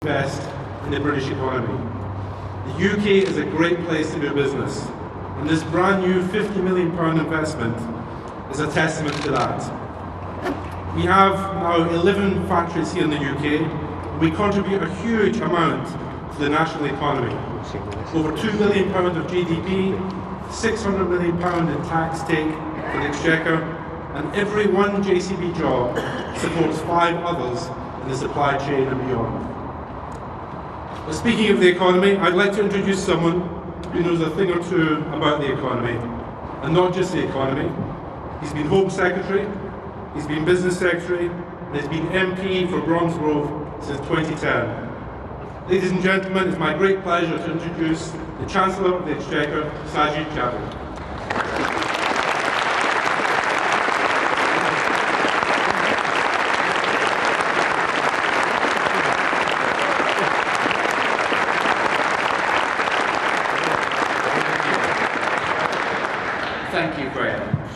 invest in the British economy. The UK is a great place to do business, and this brand new £50 million investment is a testament to that. We have now 11 factories here in the UK, and we contribute a huge amount to the national economy. Over £2 billion of GDP, £600 million in tax take for the Exchequer, and every one JCB job supports 5 others in the supply chain and beyond. But speaking of the economy, I'd like to introduce someone who knows a thing or two about the economy, and not just the economy. He's been Home Secretary, he's been Business Secretary, and he's been MP for Bromsgrove since 2010. Ladies and gentlemen, it's my great pleasure to introduce the Chancellor of the Exchequer, Sajid Javid. Thank you, Graham.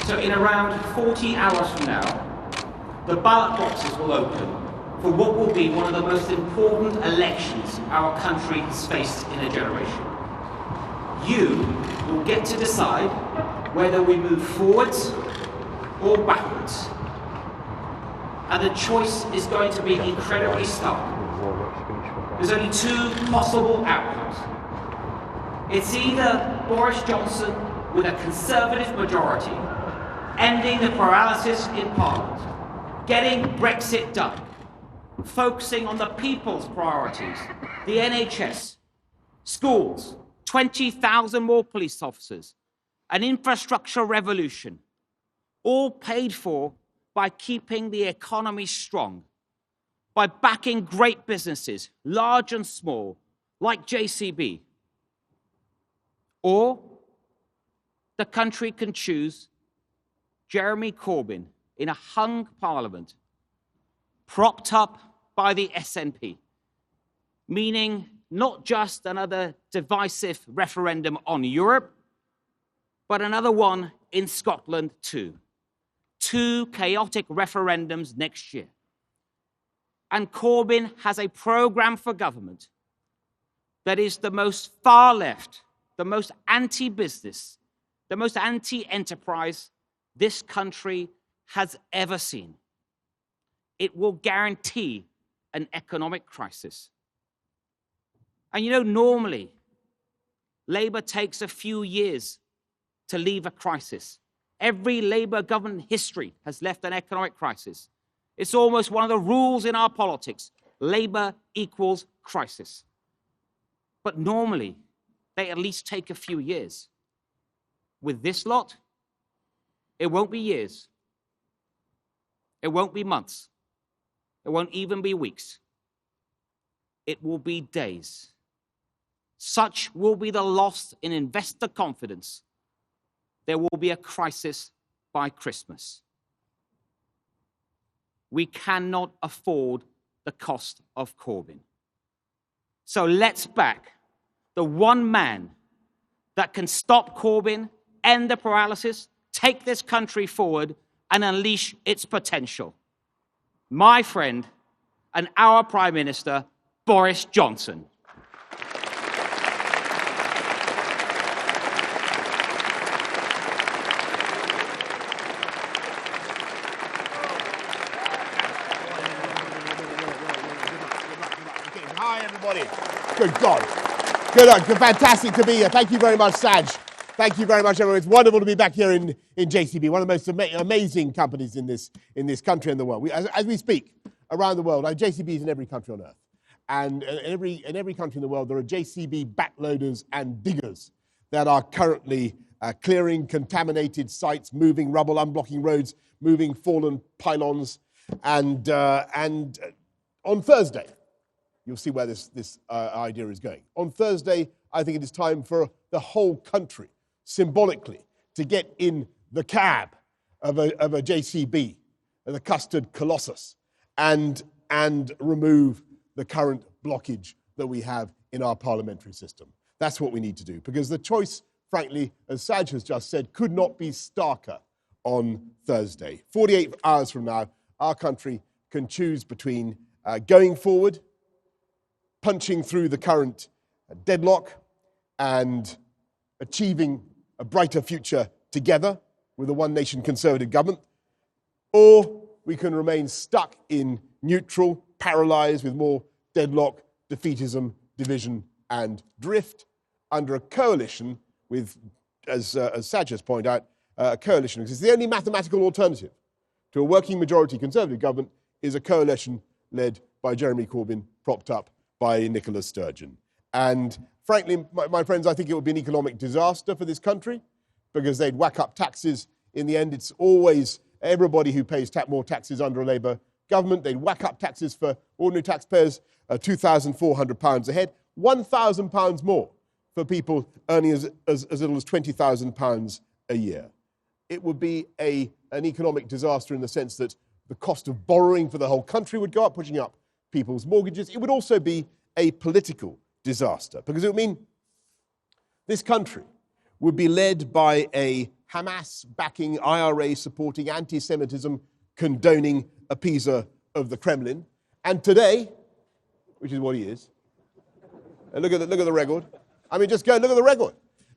So in around 40 hours from now, the ballot boxes will open for what will be one of the most important elections our country has faced in a generation. You will get to decide whether we move forwards or backwards. And the choice is going to be incredibly stark. There's only 2 possible outcomes. It's either Boris Johnson with a Conservative majority, ending the paralysis in Parliament, getting Brexit done, focusing on the people's priorities, the NHS, schools, 20,000 more police officers, an infrastructure revolution, all paid for by keeping the economy strong, by backing great businesses, large and small, like JCB. Or the country can choose Jeremy Corbyn in a hung parliament, propped up by the SNP, meaning not just another divisive referendum on Europe, but another one in Scotland too. 2 chaotic referendums next year. And Corbyn has a programme for government that is the most far left, the most anti-business, the most anti-enterprise this country has ever seen. It will guarantee an economic crisis. And you know, normally, Labour takes a few years to leave a crisis. Every Labour government in history has left an economic crisis. It's almost one of the rules in our politics. Labour equals crisis. But normally, they at least take a few years. With this lot, it won't be years. It won't be months. It won't even be weeks. It will be days. Such will be the loss in investor confidence. There will be a crisis by Christmas. We cannot afford the cost of Corbyn. So let's back the one man that can stop Corbyn, end the paralysis, take this country forward, and unleash its potential. My friend and our Prime Minister, Boris Johnson. Hi, everybody. Good God. Good, fantastic to be here. Thank you very much, Saj. Thank you very much, everyone. It's wonderful to be back here in JCB, one of the most amazing companies in this country and the world. As we speak around the world, JCB is in every country on earth. And in every country in the world, there are JCB backloaders and diggers that are currently clearing contaminated sites, moving rubble, unblocking roads, moving fallen pylons. And on Thursday, you'll see where this idea is going. On Thursday, I think it is time for the whole country, symbolically, to get in the cab of a JCB, the custard colossus, and remove the current blockage that we have in our parliamentary system. That's what we need to do, because the choice, frankly, as Saj has just said, could not be starker on Thursday. 48 hours from now, our country can choose between going forward punching through the current deadlock and achieving a brighter future together with a one-nation Conservative government, or we can remain stuck in neutral, paralysed with more deadlock, defeatism, division and drift under a coalition with, as Saj has pointed out, a coalition. Because the only mathematical alternative to a working majority Conservative government is a coalition led by Jeremy Corbyn, propped up by Nicola Sturgeon. And frankly, my friends, I think it would be an economic disaster for this country because they'd whack up taxes. In the end, it's always everybody who pays more taxes under a Labour government. They'd whack up taxes for ordinary taxpayers, £2,400 a head, £1,000 more for people earning as little as £20,000 a year. It would be an economic disaster in the sense that the cost of borrowing for the whole country would go up, pushing up people's mortgages. It would also be a political disaster because it would mean this country would be led by a Hamas-backing, IRA-supporting, anti-Semitism condoning appeaser of the Kremlin. And today, which is what he is, look at the record. I mean, just go look at the record.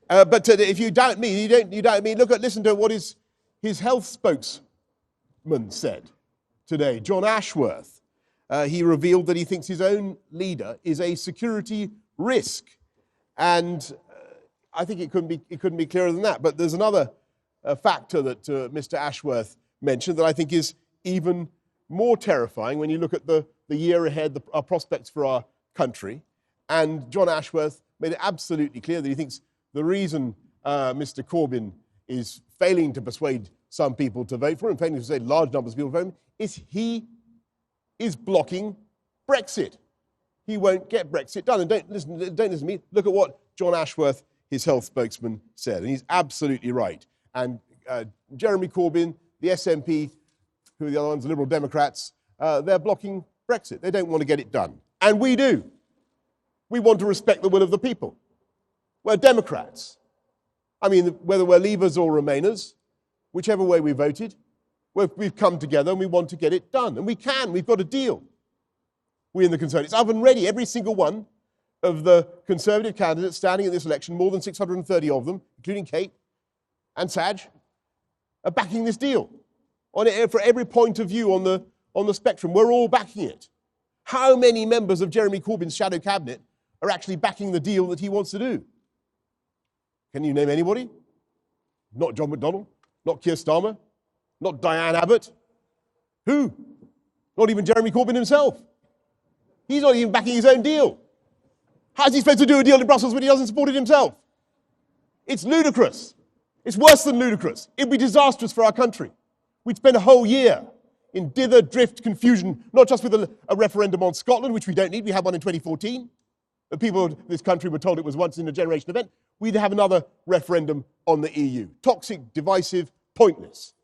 But if you doubt me, you doubt me. Listen to what his health spokesman said today, John Ashworth. He revealed that he thinks his own leader is a security risk, and I think it couldn't be clearer than that. But there's another factor that Mr. Ashworth mentioned that I think is even more terrifying when you look at the year ahead, our prospects for our country. And John Ashworth made it absolutely clear that he thinks the reason Mr. Corbyn is failing to persuade some people to vote for him, failing to persuade large numbers of people to vote for him, is he is blocking Brexit. He won't get Brexit done. And don't listen to me. Look at what John Ashworth, his health spokesman, said. And he's absolutely right. And Jeremy Corbyn, the SNP, who are the other ones, the Liberal Democrats, they're blocking Brexit. They don't want to get it done. And we do. We want to respect the will of the people. We're Democrats. I mean, whether we're Leavers or Remainers, whichever way we voted, we've come together and we want to get it done. And we can. We've got a deal. We in the Conservatives. It's up and ready. Every single one of the Conservative candidates standing in this election, more than 630 of them, including Kate and Saj, are backing this deal. For every point of view on the spectrum, we're all backing it. How many members of Jeremy Corbyn's shadow cabinet are actually backing the deal that he wants to do? Can you name anybody? Not John McDonnell, not Keir Starmer, not Diane Abbott. Who? Not even Jeremy Corbyn himself. He's not even backing his own deal. How's he supposed to do a deal in Brussels when he doesn't support it himself? It's ludicrous. It's worse than ludicrous. It'd be disastrous for our country. We'd spend a whole year in dither, drift, confusion, not just with a referendum on Scotland, which we don't need. We had one in 2014. The people of this country were told it was once in a generation event. We'd have another referendum on the EU. Toxic, divisive, pointless,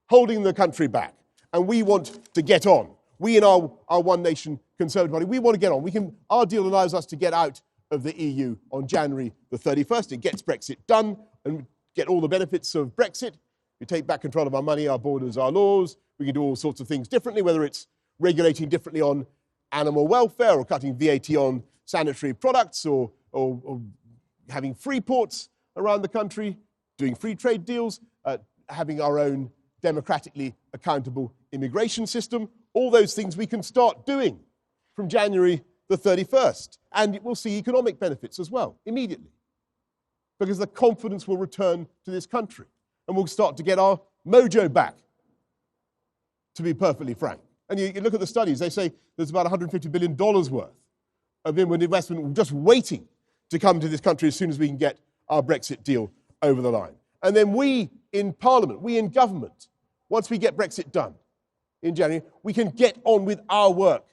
holding the country back. And we want to get on. We in our One Nation Conservative Party, we want to get on. Our deal allows us to get out of the EU on January the 31st. It gets Brexit done and get all the benefits of Brexit. We take back control of our money, our borders, our laws. We can do all sorts of things differently, whether it's regulating differently on animal welfare or cutting VAT on sanitary products or having free ports around the country, doing free trade deals, having our own democratically accountable immigration system. All those things we can start doing from January the 31st. And we'll see economic benefits as well, immediately. Because the confidence will return to this country. And we'll start to get our mojo back, to be perfectly frank. And you look at the studies, they say there's about $150 billion worth of inward investment just waiting to come to this country as soon as we can get our Brexit deal over the line. And then we in Parliament, we in government, once we get Brexit done in January, we can get on with our work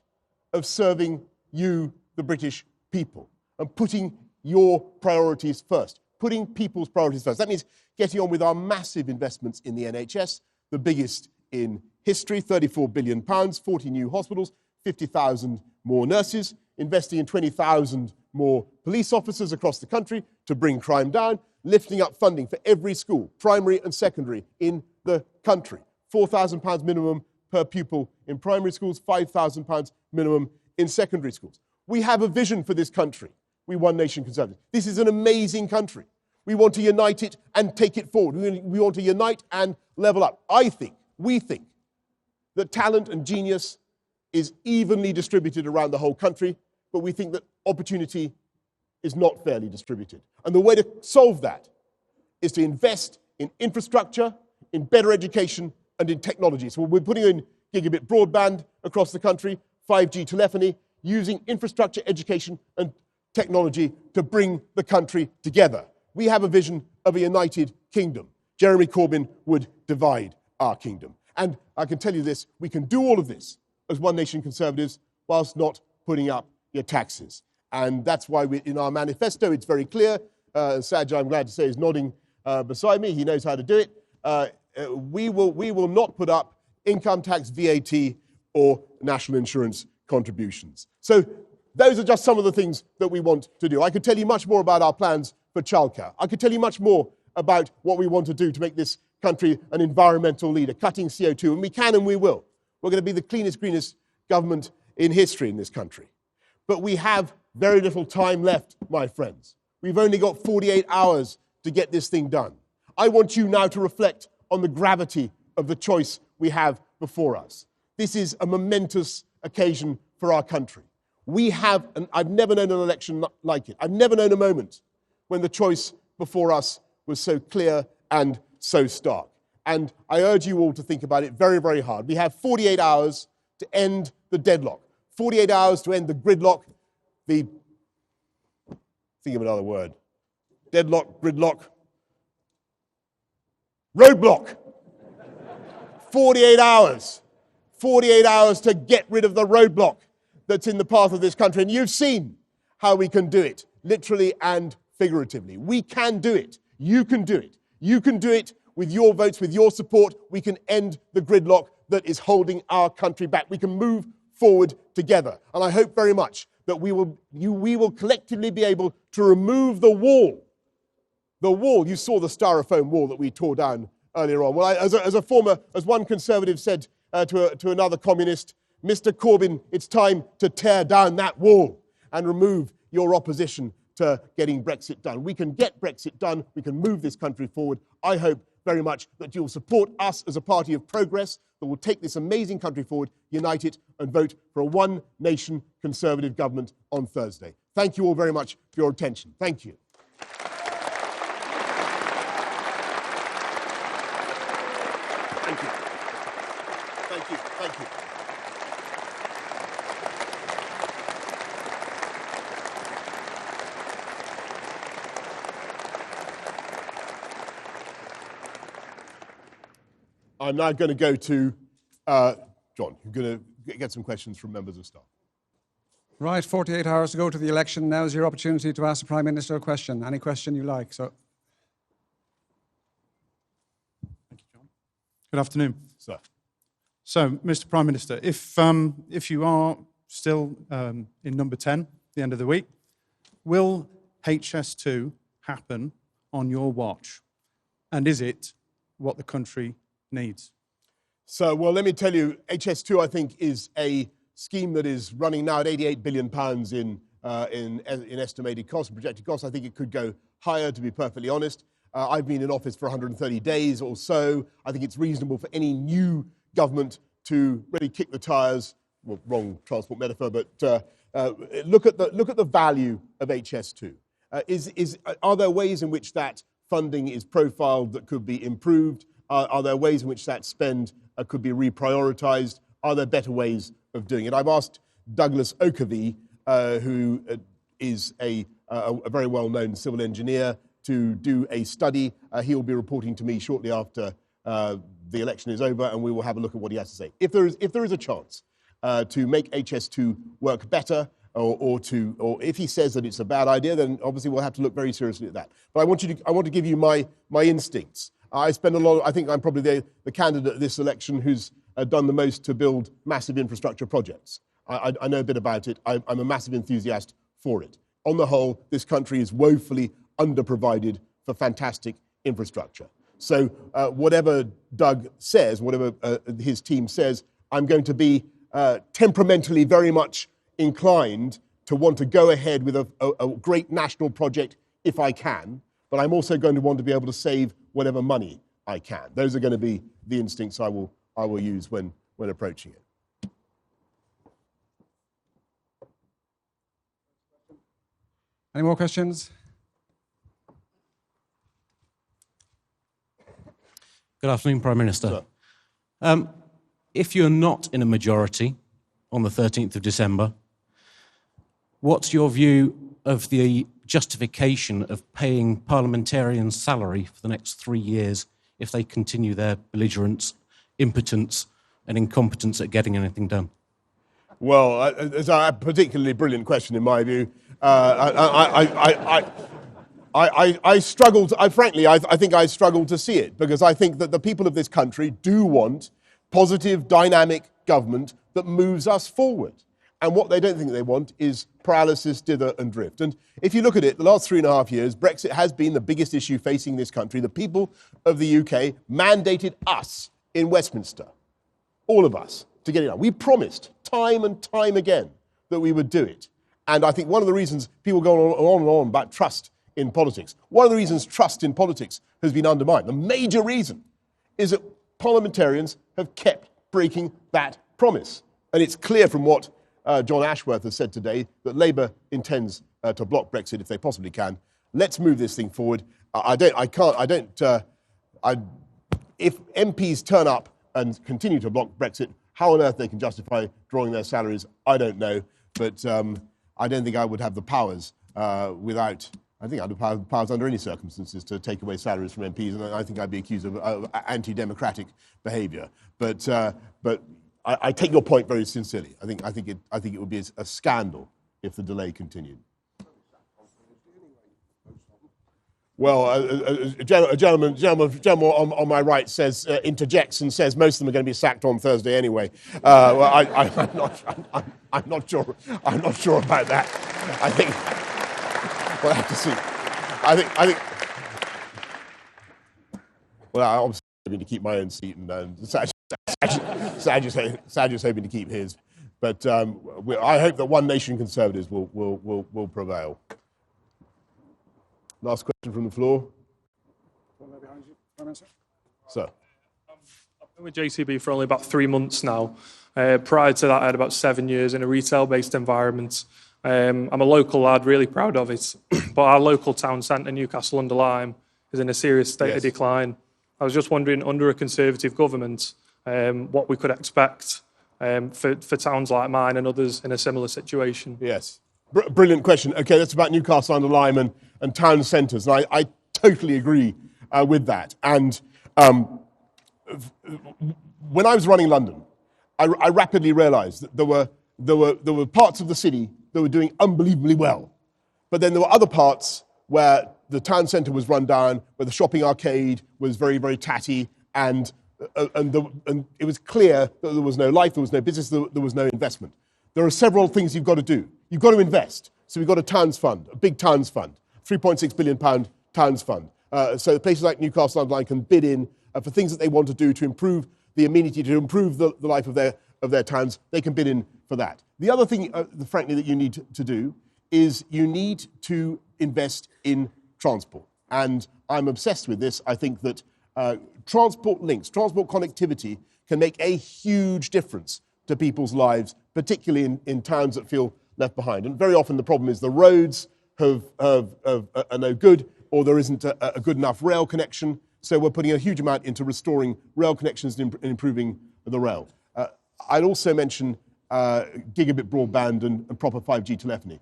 of serving you, the British people, and putting your priorities first, putting people's priorities first. That means getting on with our massive investments in the NHS, the biggest in history, £34 billion, 40 new hospitals, 50,000 more nurses, investing in 20,000 more police officers across the country to bring crime down, lifting up funding for every school, primary and secondary, in the country. £4,000 minimum per pupil in primary schools, £5,000 minimum in secondary schools. We have a vision for this country. We One Nation Conservatives. This is an amazing country. We want to unite it and take it forward. We want to unite and level up. We think that talent and genius is evenly distributed around the whole country, but we think that opportunity is not fairly distributed. And the way to solve that is to invest in infrastructure, in better education, and in technology. So we're putting in gigabit broadband across the country, 5G telephony, using infrastructure, education, and technology to bring the country together. We have a vision of a united kingdom. Jeremy Corbyn would divide our kingdom. And I can tell you this, we can do all of this as One Nation Conservatives whilst not putting up your taxes. And that's why in our manifesto, it's very clear. Saj, I'm glad to say, is nodding beside me. He knows how to do it. We will not put up income tax, VAT, or national insurance contributions. So those are just some of the things that we want to do. I could tell you much more about our plans for childcare. I could tell you much more about what we want to do to make this country an environmental leader, cutting CO2, and we can and we will. We're going to be the cleanest, greenest government in history in this country. But we have very little time left, my friends. We've only got 48 hours to get this thing done. I want you now to reflect on the gravity of the choice we have before us. This is a momentous occasion for our country. We have, and I've never known an election like it. I've never known a moment when the choice before us was so clear and so stark. And I urge you all to think about it very, very hard. We have 48 hours to end the deadlock, 48 hours to end the gridlock, think of another word, deadlock, gridlock, roadblock. 48 hours to get rid of the roadblock that's in the path of this country. And you've seen how we can do it, literally and figuratively. We can do it. You can do it. You can do it with your votes, with your support. We can end the gridlock that is holding our country back. We can move forward together. And I hope very much that we will collectively be able to remove the wall. The wall, you saw the styrofoam wall that we tore down earlier on. Well, as one Conservative said to another communist, Mr. Corbyn, it's time to tear down that wall and remove your opposition to getting Brexit done. We can get Brexit done. We can move this country forward. I hope very much that you'll support us as a party of progress that will take this amazing country forward, unite it, and vote for a one-nation Conservative government on Thursday. Thank you all very much for your attention. Thank you. Thank you. Thank you. Thank you. I'm now going to go to John, who's going to get some questions from members of staff. Right, 48 hours to go to the election. Now is your opportunity to ask the Prime Minister a question. Any question you like. Thank you, John. Good afternoon. Sir. So, Mr. Prime Minister, if you are still in number 10 at the end of the week, will HS2 happen on your watch? And is it what the country needs? So, well, let me tell you, HS2, I think, is a scheme that is running now at £88 billion in estimated costs, projected costs. I think it could go higher, to be perfectly honest. I've been in office for 130 days or so. I think it's reasonable for any new government to really kick the tires. Well, wrong transport metaphor, but look at the value of HS2. Are there ways in which that funding is profiled that could be improved? Are there ways in which that spend could be reprioritized? Are there better ways of doing it? I've asked Douglas Oakervey, who is a very well-known civil engineer, to do a study. He will be reporting to me shortly after the election is over, and we will have a look at what he has to say. If there is a chance to make HS2 work better, or if he says that it's a bad idea, then obviously we'll have to look very seriously at that. But I want to give you my instincts. I spend a lot. I think I'm probably the candidate at this election who's done the most to build massive infrastructure projects. I know a bit about it. I'm a massive enthusiast for it. On the whole, this country is woefully underprovided for fantastic infrastructure. So whatever Doug says, whatever his team says, I'm going to be temperamentally very much inclined to want to go ahead with a great national project if I can, but I'm also going to want to be able to save whatever money I can. Those are going to be the instincts I will use when approaching it. Any more questions? Good afternoon, Prime Minister. If you're not in a majority on the 13th of December, what's your view of the justification of paying parliamentarians' salary for the next 3 years if they continue their belligerence, impotence and incompetence at getting anything done? Well, it's a particularly brilliant question in my view. I struggle to, frankly, I think I struggle to see it, because I think that the people of this country do want positive, dynamic government that moves us forward. And what they don't think they want is paralysis, dither and drift. And if you look at it, the last 3.5 years, Brexit has been the biggest issue facing this country. The people of the UK mandated us in Westminster, all of us, to get it done. We promised time and time again that we would do it. And I think one of the reasons people go on and on about trust in politics, one of the reasons trust in politics has been undermined, the major reason, is that parliamentarians have kept breaking that promise. And it's clear from what John Ashworth has said today that Labour intends to block Brexit if they possibly can. Let's move this thing forward. If MPs turn up and continue to block Brexit, how on earth they can justify drawing their salaries, I don't know. But I don't think I would have the powers I think I'd have powers under any circumstances to take away salaries from MPs, and I think I'd be accused of anti-democratic behaviour. But I take your point very sincerely. I think it would be a scandal if the delay continued. Well, a gentleman on my right says, interjects and says most of them are going to be sacked on Thursday anyway. Well, I'm not sure. I'm not sure about that. I think we'll have to see. I think. Well, I'm obviously hoping to keep my own seat, and Saj is hoping to keep his. But I hope that One Nation Conservatives will prevail. Last question from the floor. Sir. I've been with JCB for only about 3 months now. Prior to that, I had about 7 years in a retail-based environment. I'm a local lad, really proud of it. But our local town centre, Newcastle-under-Lyme, is in a serious state of decline. I was just wondering, under a Conservative government, what we could expect for towns like mine and others in a similar situation. Yes. Brilliant question. Okay, that's about Newcastle-under-Lyme and town centres. And I totally agree with that. And when I was running London, I rapidly realised that there were parts of the city that were doing unbelievably well. But then there were other parts where the town centre was run down, where the shopping arcade was very, very tatty, and it was clear that there was no life, there was no business, there was no investment. There are several things you've got to do. You've got to invest. So we've got a towns fund, a big towns fund, £3.6 billion towns fund. So places like Newcastle-under-Lyme can bid in for things that they want to do to improve the amenity, to improve the life of their towns. They can bid in for that. The other thing, frankly, that you need to do is you need to invest in transport. And I'm obsessed with this. I think that transport links, transport connectivity can make a huge difference to people's lives, particularly in towns that feel left behind. And very often the problem is the roads are no good, or there isn't a good enough rail connection. So we're putting a huge amount into restoring rail connections and improving the rail. I'd also mention gigabit broadband and proper 5G telephony.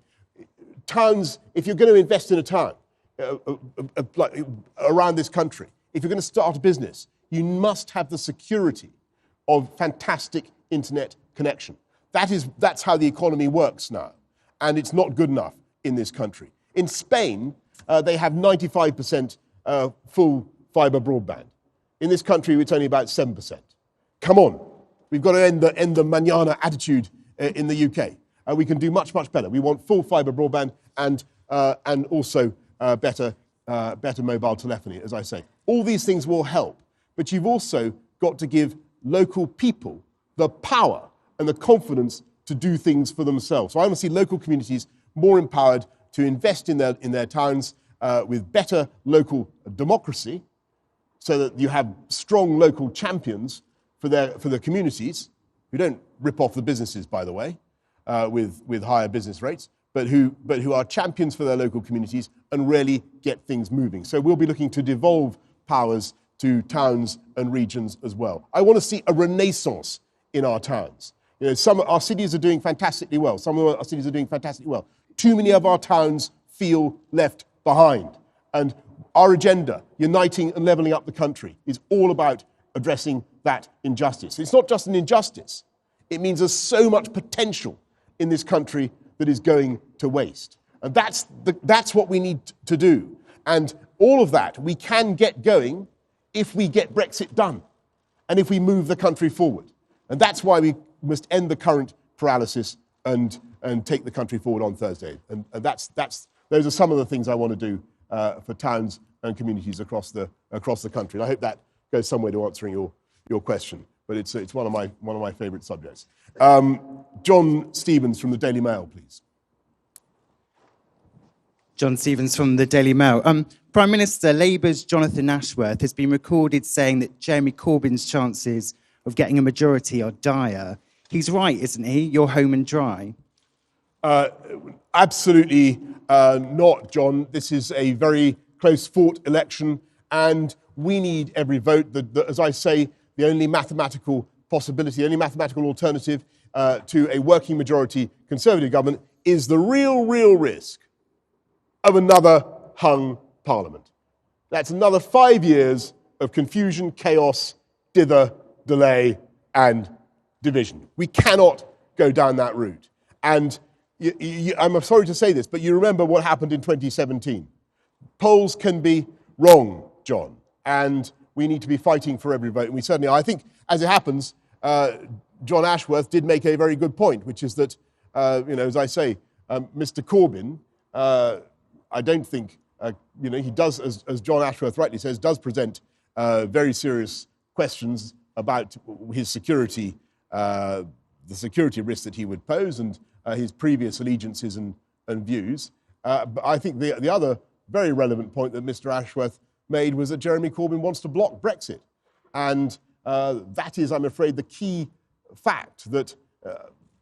Towns, if you're going to invest in a town around this country, if you're going to start a business, you must have the security of fantastic internet connection. That's how the economy works now, and it's not good enough in this country. In Spain, they have 95% full fibre broadband. In this country, it's only about 7%. Come on, we've got to end the mañana attitude in the UK. We can do much, much better. We want full fibre broadband and also better mobile telephony, as I say. All these things will help, but you've also got to give local people the power and the confidence to do things for themselves. So I want to see local communities more empowered to invest in their towns with better local democracy, so that you have strong local champions for their communities, who don't rip off the businesses, by the way, with higher business rates, but who are champions for their local communities and really get things moving. So we'll be looking to devolve powers to towns and regions as well. I want to see a renaissance in our towns. You know, some of our cities are doing fantastically well. Some of our cities are doing fantastically well. Too many of our towns feel left behind. And our agenda, uniting and levelling up the country, is all about addressing that injustice. It's not just an injustice. It means there's so much potential in this country that is going to waste. And that's what we need to do. And all of that we can get going if we get Brexit done and if we move the country forward. And that's why we must end the current paralysis and take the country forward on Thursday. And those are some of the things I want to do for towns and communities across the country. And I hope that goes some way to answering your question. But it's one of my favourite subjects. John Stevens from the Daily Mail, please. John Stevens from the Daily Mail. Prime Minister, Labour's Jonathan Ashworth has been recorded saying that Jeremy Corbyn's chances of getting a majority are dire. He's right, isn't he? You're home and dry. Absolutely not, John. This is a very close-fought election, and we need every vote. As I say, the only mathematical possibility, the only mathematical alternative to a working majority Conservative government is the real risk of another hung parliament. That's another 5 years of confusion, chaos, dither, delay, and division. We cannot go down that route. And I'm sorry to say this, but you remember what happened in 2017. Polls can be wrong, John, and we need to be fighting for every vote. And we certainly are. I think, as it happens, John Ashworth did make a very good point, which is that, as I say, Mr. Corbyn, I don't think, he does, as John Ashworth rightly says, does present very serious questions about his security, the security risk that he would pose, and his previous allegiances and views. But I think the other very relevant point that Mr. Ashworth made was that Jeremy Corbyn wants to block Brexit. And that is, I'm afraid, the key fact that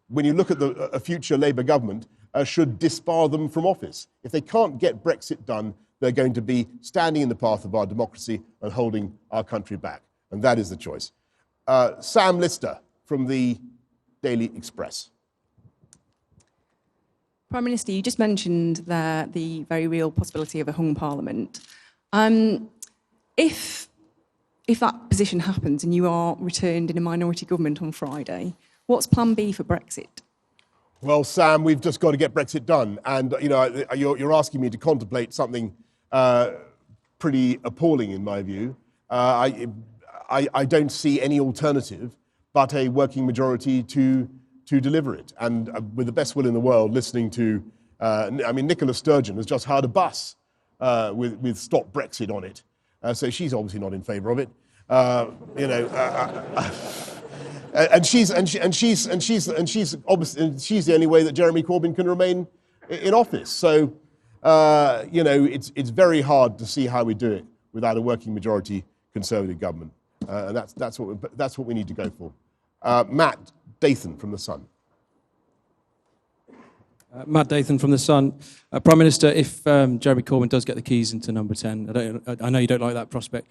when you look at a future Labour government, should disbar them from office. If they can't get Brexit done, they're going to be standing in the path of our democracy and holding our country back. And that is the choice. Sam Lister from the Daily Express. Prime Minister, you just mentioned the very real possibility of a hung parliament. If that position happens and you are returned in a minority government on Friday, what's Plan B for Brexit? Well, Sam, we've just got to get Brexit done. And, you're asking me to contemplate something pretty appalling, in my view. I don't see any alternative but a working majority to deliver it. And with the best will in the world, listening to, Nicola Sturgeon has just hired a bus with Stop Brexit on it. So she's obviously not in favour of it. And she's the only way that Jeremy Corbyn can remain in office. So, it's very hard to see how we do it without a working majority Conservative government. And that's what we need to go for. Matt Dathan from The Sun. Matt Dathan from The Sun. Prime Minister, if Jeremy Corbyn does get the keys into number 10, I know you don't like that prospect,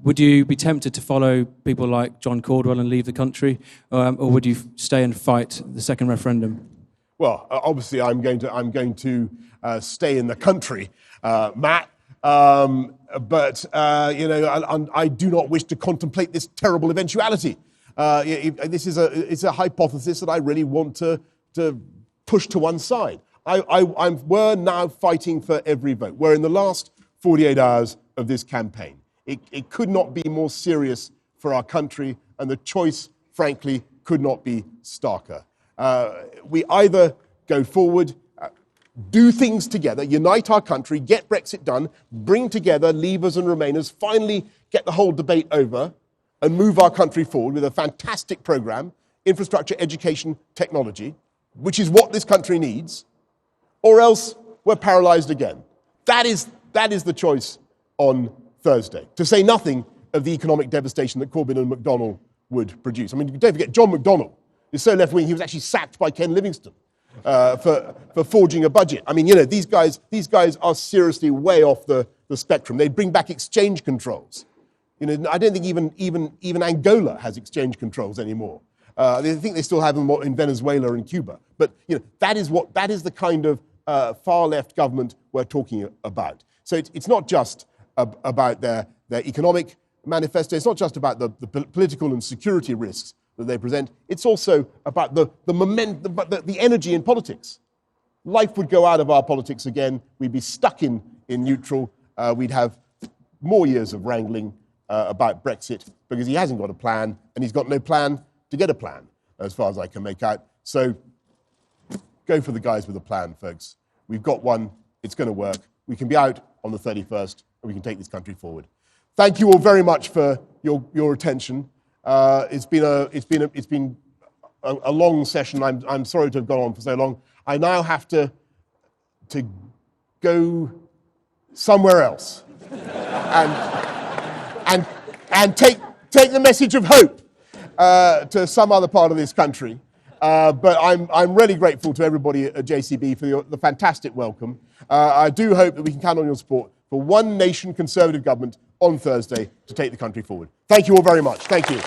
would you be tempted to follow people like John Caldwell and leave the country, or would you stay and fight the second referendum? Well, obviously I'm going to stay in the country, Matt, but I do not wish to contemplate this terrible eventuality. It's a hypothesis that I really want to push to one side. We're now fighting for every vote. We're in the last 48 hours of this campaign. It could not be more serious for our country, and the choice, frankly, could not be starker. We either go forward, do things together, unite our country, get Brexit done, bring together Leavers and Remainers, finally get the whole debate over, and move our country forward with a fantastic programme, infrastructure, education, technology, which is what this country needs, or else we're paralysed again. That is the choice on Thursday, to say nothing of the economic devastation that Corbyn and McDonnell would produce. I mean, don't forget, John McDonnell is so left-wing, he was actually sacked by Ken Livingstone for forging a budget. I mean, you know, these guys are seriously way off the spectrum. They'd bring back exchange controls. You know, I don't think even Angola has exchange controls anymore. They think they still have them in Venezuela and Cuba. But you know, that is the kind of far-left government we're talking about. So it's not just about their economic manifesto. It's not just about the political and security risks that they present. It's also about the energy in politics. Life would go out of our politics again. We'd be stuck in neutral. We'd have more years of wrangling about Brexit because he hasn't got a plan and he's got no plan to get a plan, as far as I can make out. So go for the guys with a plan, folks. We've got one. It's going to work. We can be out on the 31st and we can take this country forward. Thank you all very much for your attention. It's been a long session. I'm sorry to have gone on for so long. I now have to go somewhere else and take the message of hope to some other part of this country. But I'm really grateful to everybody at JCB for the fantastic welcome. I do hope that we can count on your support for one nation Conservative government on Thursday to take the country forward. Thank you all very much. Thank you.